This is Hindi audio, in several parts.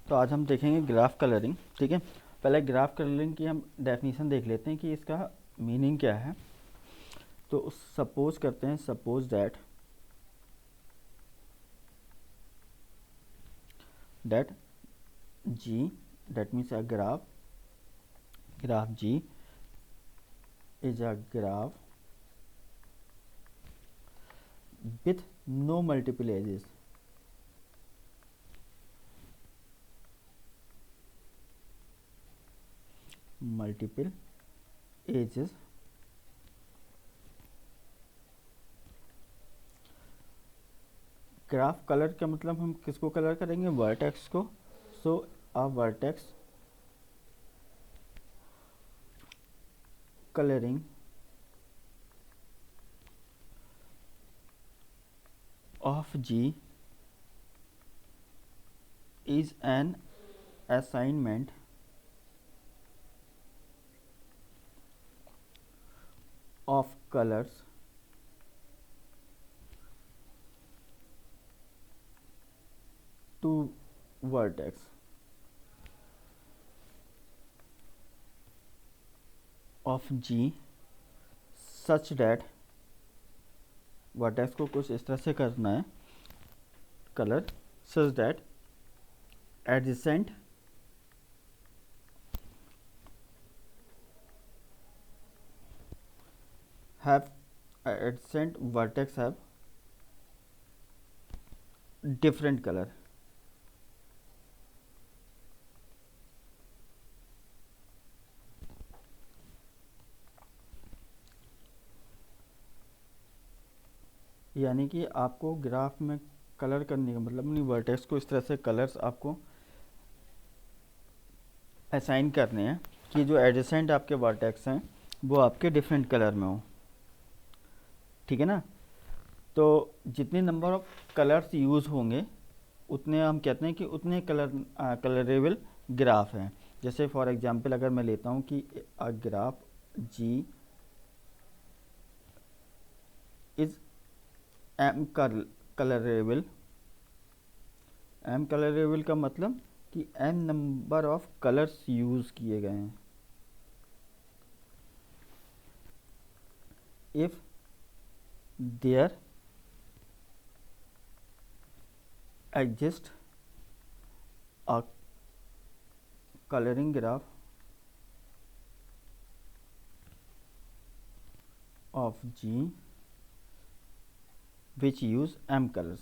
तो आज हम देखेंगे ग्राफ कलरिंग। ठीक है, पहले ग्राफ कलरिंग की हम डेफिनेशन देख लेते हैं कि इसका मीनिंग क्या है। तो सपोज करते हैं, suppose that G, that means a graph G is a graph with no multiple edges. Multiple edges. Graph colour का मतलब हम किसको कलर करेंगे? वर्टेक्स को। So a vertex colouring of G is an assignment of colors to vertex of G such that vertex को कुछ इस तरह से करना है colour, such that adjacent have adjacent vertex have different color. यानी कि आपको ग्राफ में कलर करने का मतलब नहीं, वर्टेक्स को इस तरह से कलर्स आपको असाइन करने हैं कि जो एडजेसेंट आपके वर्टेक्स हैं वो आपके डिफरेंट कलर में हो। ठीक है ना? तो जितने नंबर ऑफ कलर्स यूज़ होंगे उतने हम कहते हैं कि उतने कलरेबल ग्राफ हैं। जैसे फॉर एग्जांपल अगर मैं लेता हूँ कि a graph G is M colourable. M colourable का मतलब कि M number of colours use किए गए हैं। If there exist a coloring graph of G which use M colors.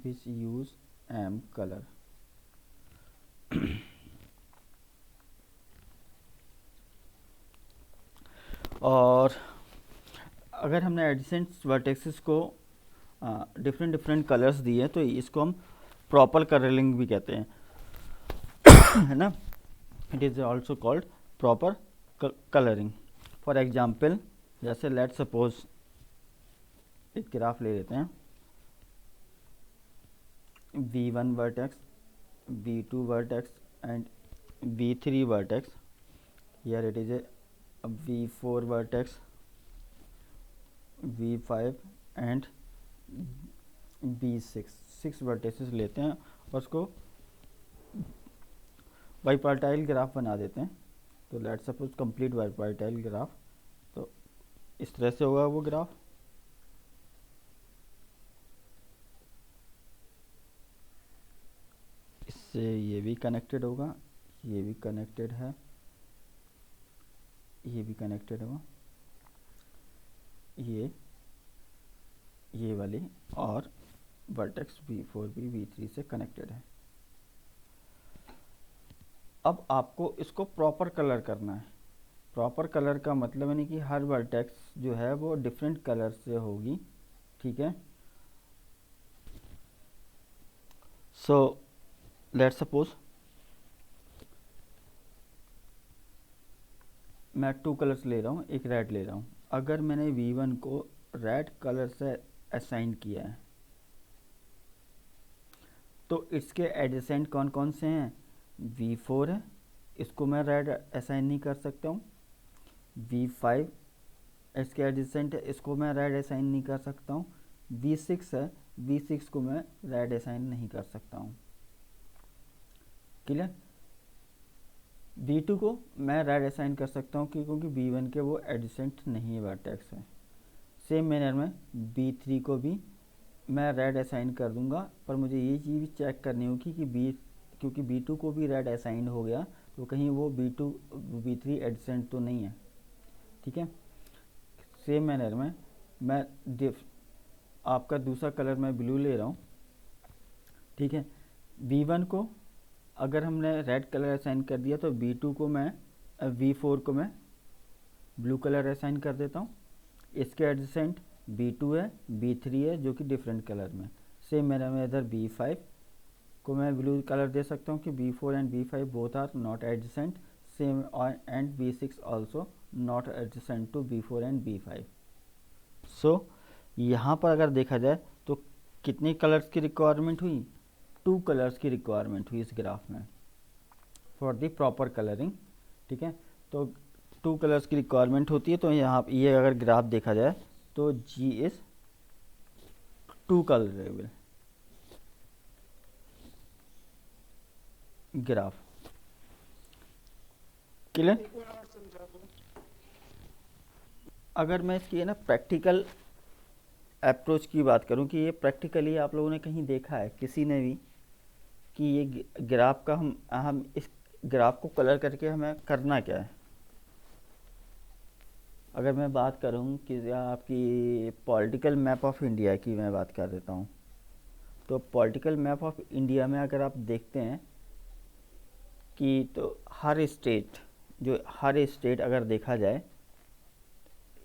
Which use M color. और अगर हमने एडिसेंट वर्टेक्सेस को डिफरेंट कलर्स दिए तो इसको हम प्रॉपर कलरिंग भी कहते हैं है ना? It is also called proper colouring. For example जैसे लेट सपोज एक ग्राफ ले लेते हैं, V1 vertex, V2 vertex and V3 vertex. Here it is a V4 vertex, V5 and V6, 6 vertexes लेते हैं और उसको बाईपार्टाइल ग्राफ बना देते हैं। तो लेट सपोज कंप्लीट बाईपार्टाइल ग्राफ, तो इस तरह से होगा वो ग्राफ। इससे ये भी कनेक्टेड होगा, ये भी कनेक्टेड है, ये भी कनेक्टेड होगा, ये वाली, और वर्टेक्स V4 भी V3 से कनेक्टेड है। अब आपको इसको प्रॉपर कलर करना है। प्रॉपर कलर का मतलब यानी कि हर वर्टेक्स जो है वो डिफरेंट कलर से होगी। ठीक है? सो लेट्स सपोज मैं 2 कलर्स ले रहा हूँ, एक रेड ले रहा हूँ। अगर मैंने V1 को रेड कलर से असाइन किया है तो इसके एडजेसेंट कौन कौन से हैं? V4 है, इसको मैं रेड असाइन नहीं कर सकता हूँ। V5 इसके एडजेसेंट है, इसको मैं रेड असाइन नहीं कर सकता हूँ। V6 है, V6 को मैं रेड असाइन नहीं कर सकता हूँ। क्लियर। V2 को मैं रेड असाइन कर सकता हूँ क्योंकि V1 के वो एडजेसेंट नहीं है वर्टेक्स है। सेम मैनर में B3 को भी मैं रेड असाइन कर दूंगा, पर मुझे ये चीज़ भी चेक करनी होगी कि क्योंकि B2 को भी रेड असाइन हो गया तो कहीं वो B3 एडजेसेंट तो नहीं है। ठीक है। सेम मैनर में मैं आपका दूसरा कलर मैं ब्लू ले रहा हूँ। ठीक है। V1 को अगर हमने रेड कलर असाइन कर दिया तो V2 को मैं V4 को मैं ब्लू कलर असाइन कर देता हूँ। इसके एडजेसेंट B2 है, B3 है जो कि डिफरेंट कलर में। सेम मैनर में इधर B5 को मैं ब्लू कलर दे सकता हूँ कि B4 and B5 both are not adjacent. Same and B6 also not adjacent to B4 and B5। So यहाँ पर अगर देखा जाए तो कितने कलर्स की रिक्वायरमेंट हुई? 2 कलर्स की रिक्वायरमेंट हुई इस ग्राफ में फॉर द प्रॉपर कलरिंग। ठीक है। तो 2 कलर्स की रिक्वायरमेंट होती है। तो यहाँ ये अगर ग्राफ देखा जाए तो G is 2 colourable graph. Clear. अगर मैं इसकी है ना प्रैक्टिकल अप्रोच की बात करूं कि ये प्रैक्टिकली आप लोगों ने कहीं देखा है किसी ने भी कि ये ग्राफ का हम इस ग्राफ को कलर करके हमें करना क्या है? अगर मैं बात करूं कि आपकी पॉलिटिकल मैप ऑफ इंडिया की मैं बात कर देता हूं, तो पॉलिटिकल मैप ऑफ इंडिया में अगर आप देखते हैं कि तो हर स्टेट अगर देखा जाए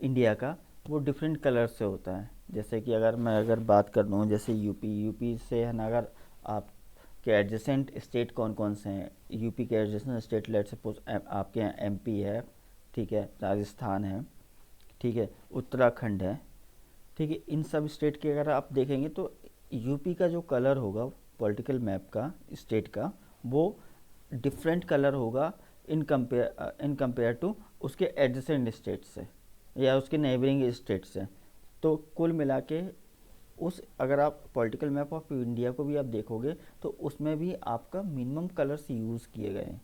इंडिया का वो डिफरेंट कलर से होता है। जैसे कि अगर बात कर लूँ जैसे यूपी से है ना, अगर आप के एडजेसेंट स्टेट कौन कौन से हैं? यूपी के एडजेसेंट स्टेट लेट सपोज आपके यहाँ एमपी है, ठीक है, राजस्थान है, ठीक है, उत्तराखंड है, ठीक है। इन सब स्टेट के अगर आप देखेंगे तो यूपी का जो कलर होगा पॉलिटिकल मैप का स्टेट का वो डिफरेंट कलर होगा इन कंपेयर टू उसके एडजेसेंट स्टेट से या उसके नेबरिंग स्टेट से। तो कुल मिला के अगर आप पॉलिटिकल मैप ऑफ इंडिया को भी आप देखोगे तो उसमें भी आपका मिनिमम कलर्स यूज़ किए गए हैं।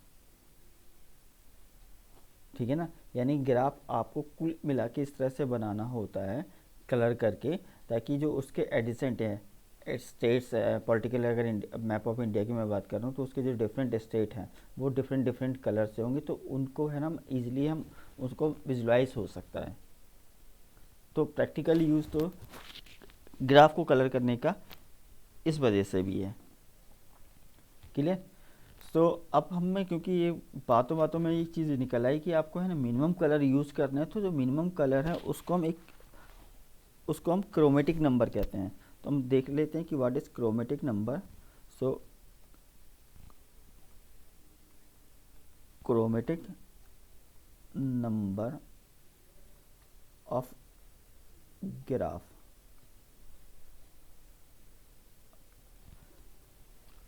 ठीक है ना। यानी ग्राफ आपको कुल मिला के इस तरह से बनाना होता है कलर करके, ताकि जो उसके एडिसेंट हैं स्टेट्स पॉलिटिकल, अगर मैप ऑफ इंडिया की मैं बात कर रहा हूँ तो उसके जो डिफरेंट स्टेट हैं वो डिफरेंट कलर से होंगे, तो उनको है ना ईजिली हम उसको विजुलाइज हो सकता है। तो प्रैक्टिकल यूज़ तो ग्राफ को कलर करने का इस वजह से भी है। क्लियर। तो अब हमें क्योंकि ये बातों बातों में ये चीज़ निकल आई कि आपको है ना मिनिमम कलर यूज़ करना है, तो जो मिनिमम कलर है उसको हम क्रोमेटिक नंबर कहते हैं। तो हम देख लेते हैं कि what is chromatic number. So chromatic number of graph.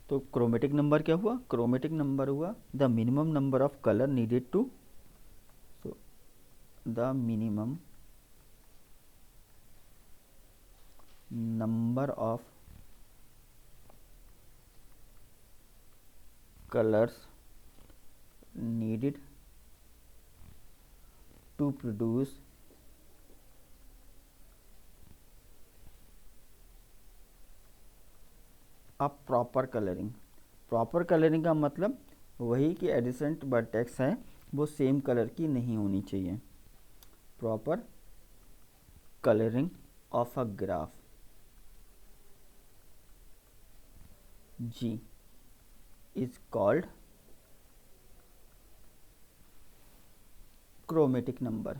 तो क्रोमेटिक नंबर क्या हुआ? क्रोमेटिक नंबर हुआ the minimum number of colour needed to, so the minimum number of colors needed to produce a proper coloring। Proper colouring का मतलब वही कि एडिसेंट वर्टेक्स है वो सेम कलर की नहीं होनी चाहिए। Proper colouring of a graph G is called chromatic number।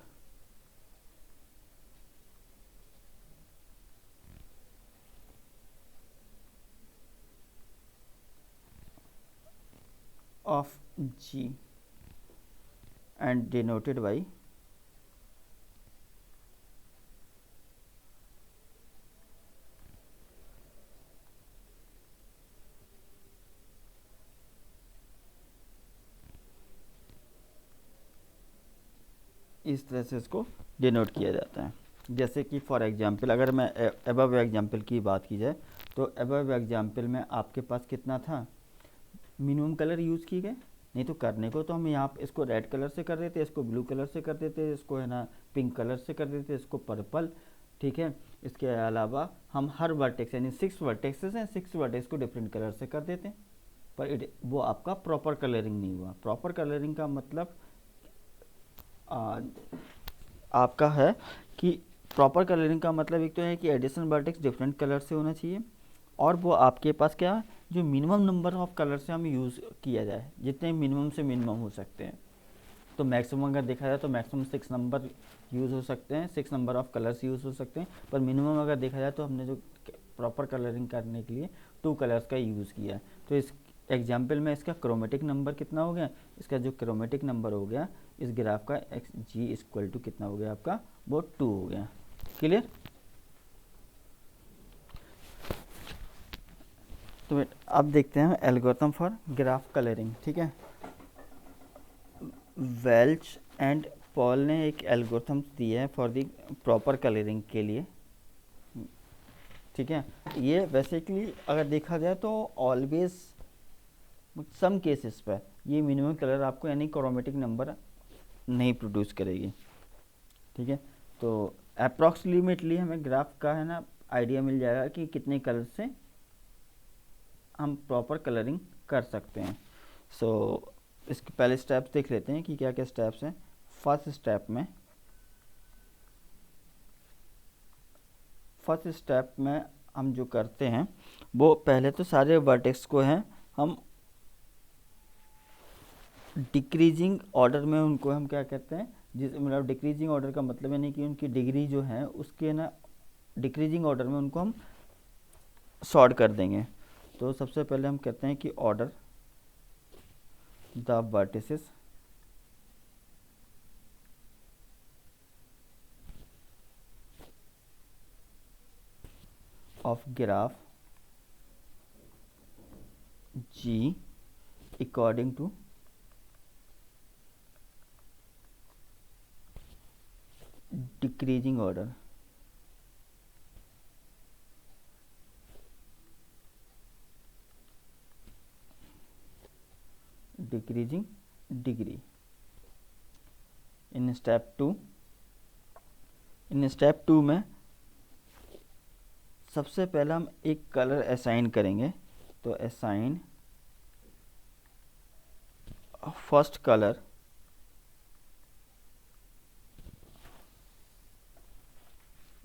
of G and denoted by इस तरह से इसको डिनोट किया जाता है। जैसे कि फॉर एग्जांपल अगर मैं अबव एग्जांपल की बात की जाए, तो अबव एग्जांपल में आपके पास कितना था, मिनिमम कलर यूज़ किए गए। नहीं तो करने को तो हम यहाँ पे इसको रेड कलर से कर देते, इसको ब्लू कलर से कर देते, इसको है ना पिंक कलर से कर देते, इसको पर्पल, ठीक है। इसके अलावा हम हर वर्टेक्स यानी 6 वर्टेक्सेस हैं, 6 वर्टेक्स को डिफरेंट कलर से कर देते हैं, पर वो आपका प्रॉपर कलरिंग नहीं हुआ। प्रॉपर कलरिंग का मतलब आ, आपका है कि प्रॉपर कलरिंग का मतलब एक तो है कि एडिशन वर्टेक्स डिफरेंट कलर से होना चाहिए, और वो आपके पास क्या, जो मिनिमम नंबर ऑफ कलर से हम यूज़ किया जाए, जितने मिनिमम से मिनिमम हो सकते हैं। तो मैक्सिमम अगर देखा जाए तो मैक्सिमम 6 नंबर यूज़ हो सकते हैं, 6 नंबर ऑफ कलर्स यूज़ हो सकते हैं, पर मिनिमम अगर देखा जाए तो हमने जो प्रॉपर कलरिंग करने के लिए 2 कलर्स का यूज़ किया है। तो इस एग्जाम्पल में इसका क्रोमेटिक नंबर कितना हो गया, इसका जो क्रोमेटिक नंबर हो गया इस ग्राफ का एक्स जी इक्वल टू कितना हो गया आपका, वो 2 हो गया। क्लियर। तो अब देखते हैं एल्गोरिथम फॉर ग्राफ कलरिंग, ठीक है। वेल्च एंड पॉल ने एक एल्गोरिथम दिया है फॉर दी प्रॉपर कलरिंग के लिए, ठीक है। ये बेसिकली अगर देखा जाए तो ऑलवेज सम केसेस पर ये मिनिमम कलर आपको यानी क्रोमेटिक नंबर नहीं प्रोड्यूस करेगी, ठीक है। तो अप्रॉक्सीमेटली हमें ग्राफ का है ना आइडिया मिल जाएगा कि कितने कलर से हम प्रॉपर कलरिंग कर सकते हैं। सो इसके पहले स्टेप्स देख लेते हैं कि क्या क्या स्टेप्स हैं। फर्स्ट स्टेप में हम जो करते हैं वो पहले तो सारे वर्टेक्स को हैं हम डिक्रीजिंग ऑर्डर में उनको हम क्या कहते हैं, जिस मतलब डिक्रीजिंग ऑर्डर का मतलब है नहीं कि उनकी डिग्री जो है उसके ना डिक्रीजिंग ऑर्डर में उनको हम सॉर्ट कर देंगे। तो सबसे पहले हम कहते हैं कि order the vertices of graph G according to decreasing order। Decreasing degree. In step two में सबसे पहले हम एक कलर असाइन करेंगे। तो assign first colour,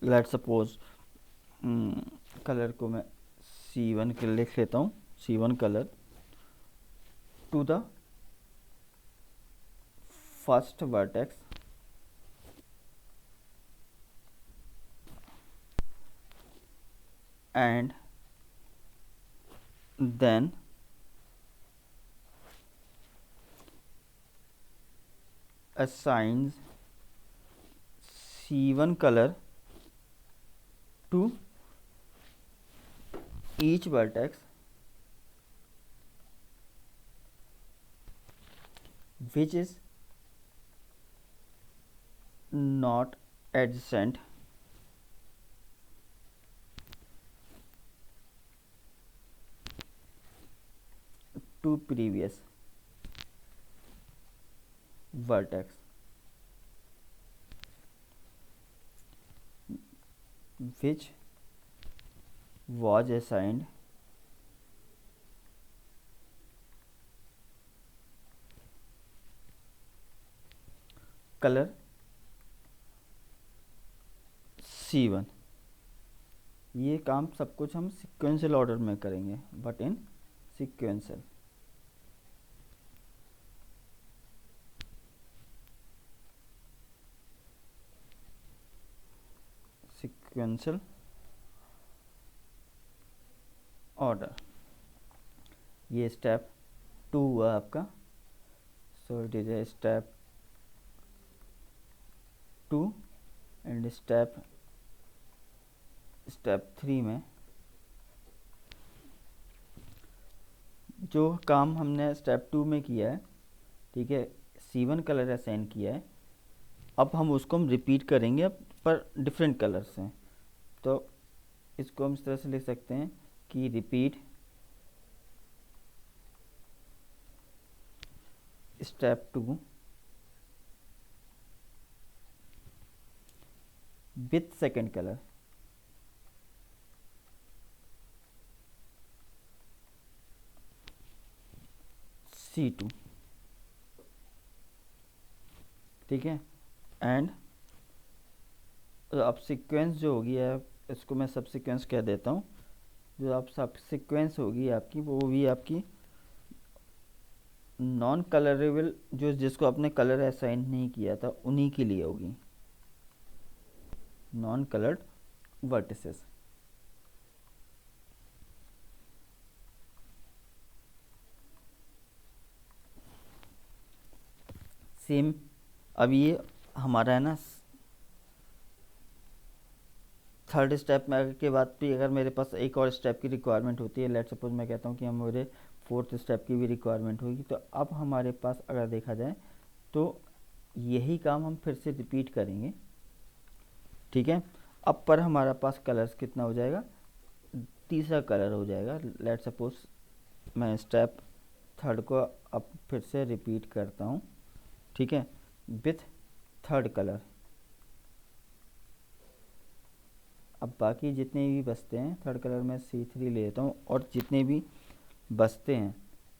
let suppose colour को मैं C1 के लिख लेता हूँ, C1 colour to the first vertex and then assigns C1 color to each vertex which is not adjacent to previous vertex, which was assigned color C1। ये काम सब कुछ हम सिक्वेंशियल ऑर्डर में करेंगे, बट इन सिक्वेंशियल ऑर्डर। ये स्टेप 2 हुआ आपका। So it is a step 2 and step 3 में जो काम हमने स्टेप 2 में किया है, ठीक है, C1 कलर असाइन किया है, अब हम उसको हम रिपीट करेंगे अब पर डिफरेंट कलर्स हैं। तो इसको हम इस तरह से लिख सकते हैं कि repeat step 2 with second colour. C2, ठीक है। एंड अब सीक्वेंस जो होगी है, इसको मैं सब सीक्वेंस कह देता हूँ। जो आप सब सीक्वेंस होगी आपकी, वो भी आपकी नॉन कलरेबल, जो जिसको आपने कलर असाइन नहीं किया था उन्हीं के लिए होगी, नॉन कलर्ड वर्टिसेस। सेम अब ये हमारा है ना, थर्ड स्टेप में के बाद भी अगर मेरे पास एक और स्टेप की रिक्वायरमेंट होती है, लेट सपोज मैं कहता हूँ कि हम मेरे फोर्थ स्टेप की भी रिक्वायरमेंट होगी, तो अब हमारे पास अगर देखा जाए तो यही काम हम फिर से रिपीट करेंगे, ठीक है। अब पर हमारा पास कलर्स कितना हो जाएगा, तीसरा कलर हो जाएगा। लेट सपोज मैं स्टेप थर्ड को अब फिर से रिपीट करता हूँ, ठीक है, विथ थर्ड कलर। अब बाकी जितने भी बचते हैं, थर्ड कलर में C3 ले लेता हूँ, और जितने भी बचते हैं,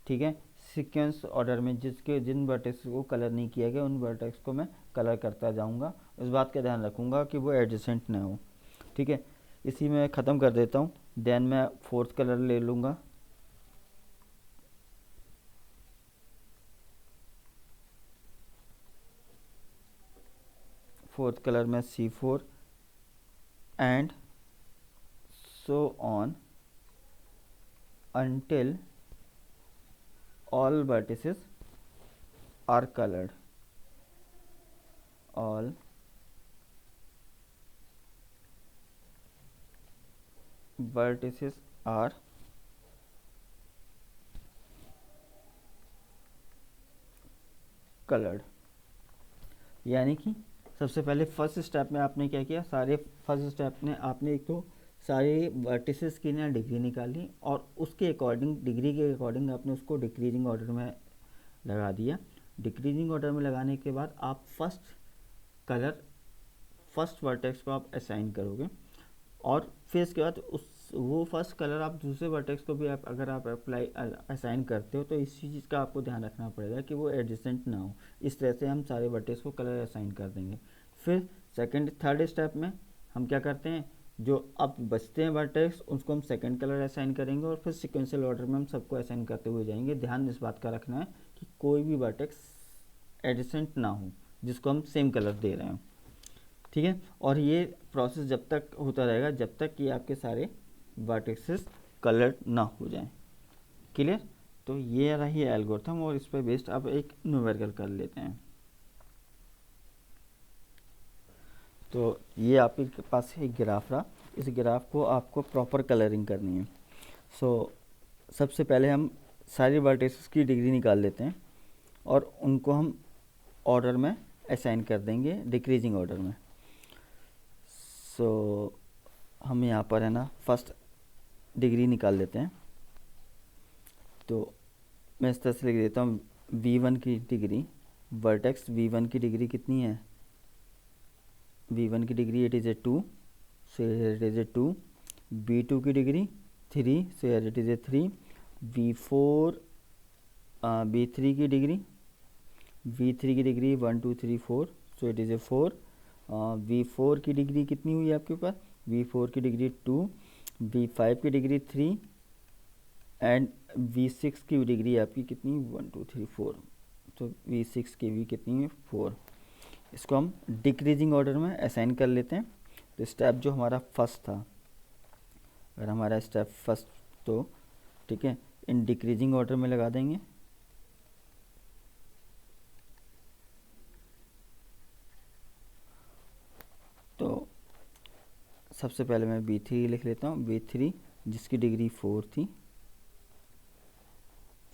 ठीक है, सीक्वेंस ऑर्डर में जिन वर्टेक्स को कलर नहीं किया गया उन वर्टेक्स को मैं कलर करता जाऊंगा। इस बात का ध्यान रखूंगा कि वो एडजेसेंट ना हो, ठीक है। इसी में ख़त्म कर देता हूँ। देन मैं फोर्थ कलर ले लूँगा, फोर्थ कलर में C4 and so on until all vertices are colored, all vertices are colored। यानी कि सबसे पहले फर्स्ट स्टेप में आपने क्या किया, फर्स्ट स्टेप में आपने एक तो सारे वर्टिसेस की ना डिग्री निकाली, और उसके अकॉर्डिंग, डिग्री के अकॉर्डिंग आपने उसको डिक्रीजिंग ऑर्डर में लगा दिया। डिक्रीजिंग ऑर्डर में लगाने के बाद आप फर्स्ट वर्टेक्स को आप असाइन करोगे, और फिर इसके बाद वो फर्स्ट कलर आप दूसरे वर्टेक्स को भी अगर आप अप्लाई असाइन करते हो, तो इसी चीज़ का आपको ध्यान रखना पड़ेगा कि वो एडजेसेंट ना हो। इस तरह से हम सारे वर्टेक्स को कलर असाइन कर देंगे। फिर थर्ड स्टेप में हम क्या करते हैं, जो अब बचते हैं वर्टेक्स उसको हम सेकंड कलर असाइन करेंगे, और फिर सिक्वेंशियल ऑर्डर में हम सबको असाइन करते हुए जाएंगे। ध्यान इस बात का रखना है कि कोई भी वर्टेक्स एडजेसेंट ना हो जिसको हम सेम कलर दे रहे हैं, ठीक है। और ये प्रोसेस जब तक होता रहेगा जब तक कि आपके सारे वर्टेक्सेस कलर्ड ना हो जाएं। क्लियर। तो ये रही एल्गोरिथम, और इस पर बेस्ड अब एक न्यूमेरिकल कर लेते हैं। तो ये आपके पास एक ग्राफ रहा, इस ग्राफ को आपको प्रॉपर कलरिंग करनी है। सबसे पहले हम सारी वर्टेक्सेस की डिग्री निकाल लेते हैं, और उनको हम ऑर्डर में असाइन कर देंगे, डिक्रीजिंग ऑर्डर में। हम यहाँ पर है ना फर्स्ट डिग्री निकाल लेते हैं। तो मैं इस तरह से लिख देता हूँ, V1 की डिग्री, वर्टेक्स V1 की डिग्री कितनी है, V1 की degree it is A 2, so it is A 2। V2 की degree 3, so it is A 3। V3 की डिग्री, V3 की degree 1 2 3 4, so it is A 4। V4 की डिग्री कितनी हुई आपके पास, V4 की डिग्री 2, V5 की डिग्री 3, एंड V6 की डिग्री आपकी कितनी, 1 2 3 4, तो V6 की भी कितनी है, 4। इसको हम डिक्रीजिंग ऑर्डर में असाइन कर लेते हैं। तो स्टेप जो हमारा फर्स्ट था, अगर हमारा स्टेप फर्स्ट, तो ठीक है, इन डिक्रीजिंग ऑर्डर में लगा देंगे। तो सबसे पहले मैं V3 लिख लेता हूँ, V3 जिसकी डिग्री 4 थी।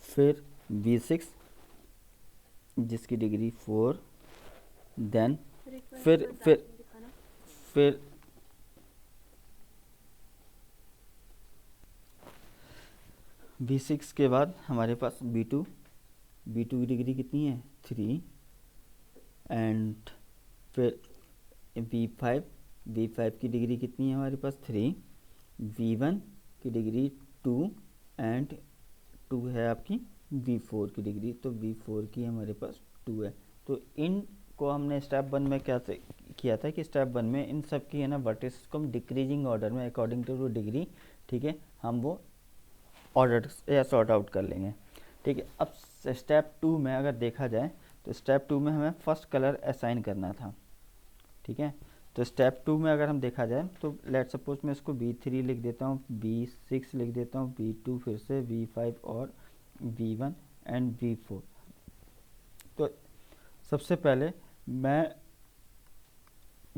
फिर V6 जिसकी डिग्री 4, देन फिर फिर V6 के बाद हमारे पास B2 की डिग्री कितनी है 3 एंड फिर V5 की डिग्री कितनी है हमारे पास 3, V1 की डिग्री 2 एंड 2 है आपकी V4 की डिग्री, तो V4 की हमारे पास 2 है। तो इन को हमने स्टेप 1 में क्या किया था कि स्टेप 1 में इन सब की है ना वर्टिसेस को हम डिक्रीजिंग ऑर्डर में अकॉर्डिंग टू डिग्री, ठीक है, हम वो ऑर्डर या सॉर्ट आउट कर लेंगे, ठीक है। अब स्टेप 2 में अगर देखा जाए तो स्टेप 2 में हमें फर्स्ट कलर असाइन करना था, ठीक है। तो स्टेप 2 में अगर हम देखा जाए तो लेट सपोज मैं इसको B3 लिख देता हूँ, B6 लिख देता हूँ, B2 फिर से V5 और V1 एंड V4। तो सबसे पहले मैं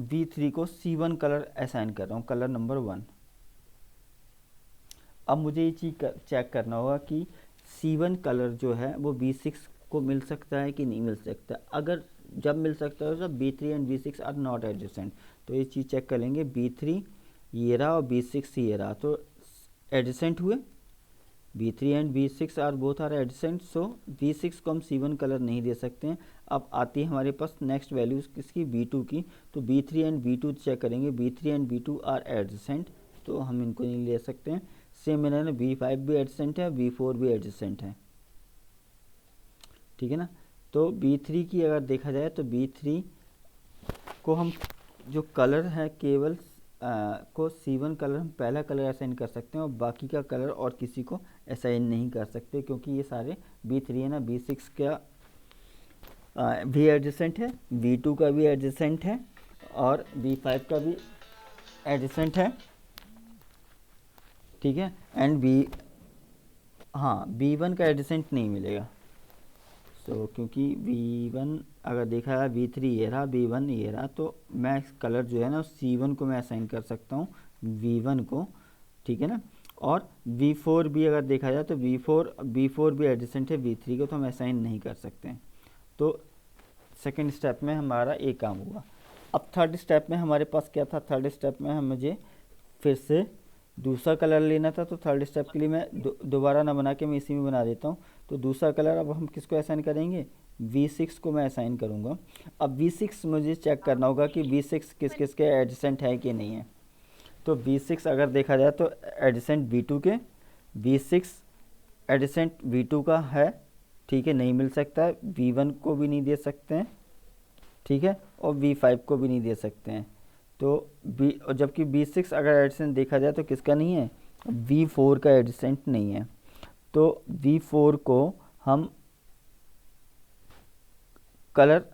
V3 को C1 कलर असाइन कर रहा हूँ, कलर नंबर 1। अब मुझे ये चीज़ चेक करना होगा कि C1 कलर जो है वो B6 को मिल सकता है कि नहीं मिल सकता। अगर जब मिल सकता है तो B3 and B6 are not adjacent, तो ये चीज़ चेक कर लेंगे। B3 ये रहा और B6 ये रहा, तो एडजेसेंट हुए। B3 and B6 are both are adjacent, so B6 को हम C1 कलर नहीं दे सकते हैं। अब आती है हमारे पास नेक्स्ट वैल्यूज़ किसकी, B2 की। तो B3 एंड B2 चेक करेंगे, B3 and B2 are adjacent, तो हम इनको नहीं ले सकते हैं। सेम मैंने ना B5 भी एडजेसेंट है, B4 भी एडजेसेंट है, ठीक है ना। तो B3 की अगर देखा जाए तो B3 को हम जो कलर है केवल को C1 कलर हम पहला कलर असाइन कर सकते हैं और बाकी का कलर और किसी को असाइन नहीं कर सकते, क्योंकि ये सारे B3 है ना, B6 का भी एडजेसेंट है, B2 का भी एडजेसेंट है और B5 का भी एडजेसेंट है, ठीक है। एंड B1 का एडजेसेंट नहीं मिलेगा। सो क्योंकि B1 अगर देखा है B3 ये रहा, B1 ये रहा, तो मैं कलर जो है ना C1 को मैं असाइन कर सकता हूँ V1 को, ठीक है ना। और V4 भी अगर देखा जाए तो B4 भी एडजेसेंट है B3 को, तो हम असाइन नहीं कर सकते हैं। तो सेकेंड स्टेप में हमारा एक काम हुआ। अब थर्ड स्टेप में हमारे पास क्या था, थर्ड स्टेप में मुझे फिर से दूसरा कलर लेना था। तो थर्ड स्टेप के लिए मैं दोबारा ना बना के मैं इसी में बना देता हूँ। तो दूसरा कलर अब हम किसको असाइन करेंगे, V6 को मैं असाइन करूँगा। अब V6 मुझे चेक करना होगा कि V6 किस किस के एडजेसेंट है कि नहीं है। तो V6 अगर देखा जाए तो एडजेसेंट B2 के, V6 एडजेसेंट V2 का है, ठीक है, नहीं मिल सकता है। V1 को भी नहीं दे सकते हैं, ठीक है, और V5 को भी नहीं दे सकते हैं। तो और जबकि B6 अगर एडजेसेंट देखा जाए तो किसका नहीं है, V4 का एडजेसेंट नहीं है। तो V4 को हम कलर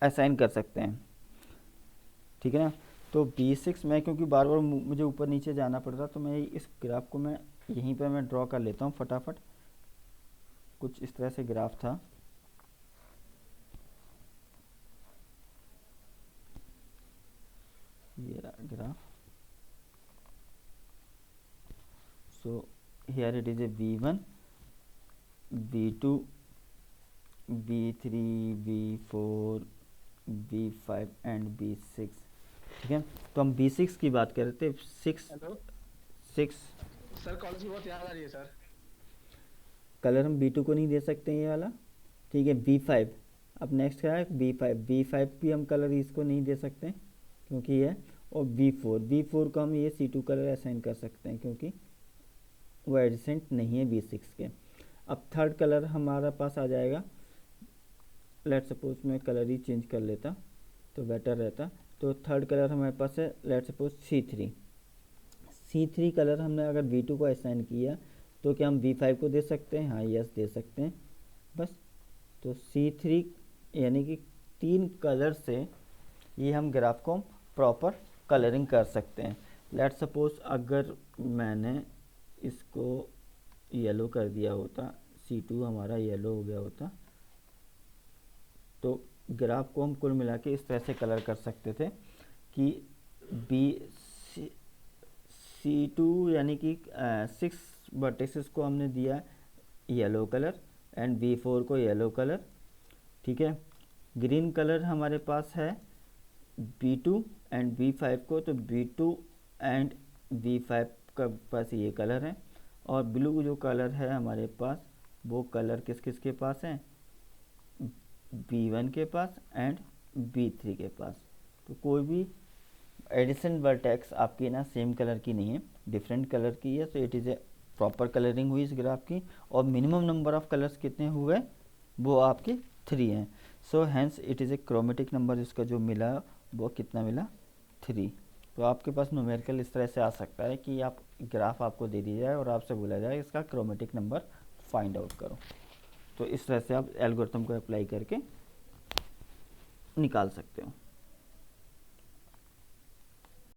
असाइन कर सकते हैं, ठीक है ना। तो B6 में क्योंकि बार बार मुझे ऊपर नीचे जाना पड़ रहा, तो मैं इस ग्राफ को मैं यहीं पर मैं ड्रॉ कर लेता हूँ फटाफट। कुछ इस तरह से ग्राफ था, ये रहा graph. So here it is a V1, V2, V3, V4, V5 and B6, ठीक है। तो हम B6 की बात कर रहे थे। 6 सर कॉलेज की बहुत याद आ रही है सर। कलर हम B2 को नहीं दे सकते ये वाला, ठीक है। B5, अब नेक्स्ट क्या है, B5 भी हम कलर इसको नहीं दे सकते क्योंकि ये, और B4 को हम ये C2 कलर असाइन कर सकते हैं क्योंकि वो एडजेसेंट नहीं है B6 के। अब थर्ड कलर हमारा पास आ जाएगा, लेट सपोज मैं कलर ही चेंज कर लेता तो बेटर रहता। तो थर्ड कलर हमारे पास है लेट सपोज C3 कलर हमने अगर B2 को असाइन किया तो क्या हम B5 को दे सकते हैं, हाँ यस दे सकते हैं बस। तो C3 यानी कि 3 कलर से ये हम ग्राफ को प्रॉपर कलरिंग कर सकते हैं। लेट सपोज अगर मैंने इसको येलो कर दिया होता, C2 हमारा येलो हो गया होता, तो ग्राफ को हम कुल मिला के इस तरह से कलर कर सकते थे कि C2 यानी कि 6 वर्टिसेस को हमने दिया येलो कलर एंड B4 को येलो कलर, ठीक है। ग्रीन कलर हमारे पास है B2 एंड B5 को, तो B2 एंड B5 का पास ये कलर है, और ब्लू जो कलर है हमारे पास वो कलर किस किस के पास है, B1 के पास एंड B3 के पास। तो कोई भी एडिशन वर्टेक्स आपकी ना सेम कलर की नहीं है, डिफरेंट कलर की है, तो it is A proper colouring हुई इस ग्राफ की। और मिनिमम नंबर ऑफ कलर्स कितने हुए, वो आपके 3 हैं। So hence it is a chromatic number, इसका जो मिला वो कितना मिला, 3। तो आपके पास न्यूमेरिकल इस तरह से आ सकता है कि आप ग्राफ आपको दे दिया जाए और आपसे बोला जाए इसका क्रोमेटिक नंबर फाइंड आउट करो। तो इस तरह से आप एल्गोरिथम को अप्लाई करके निकाल सकते हो।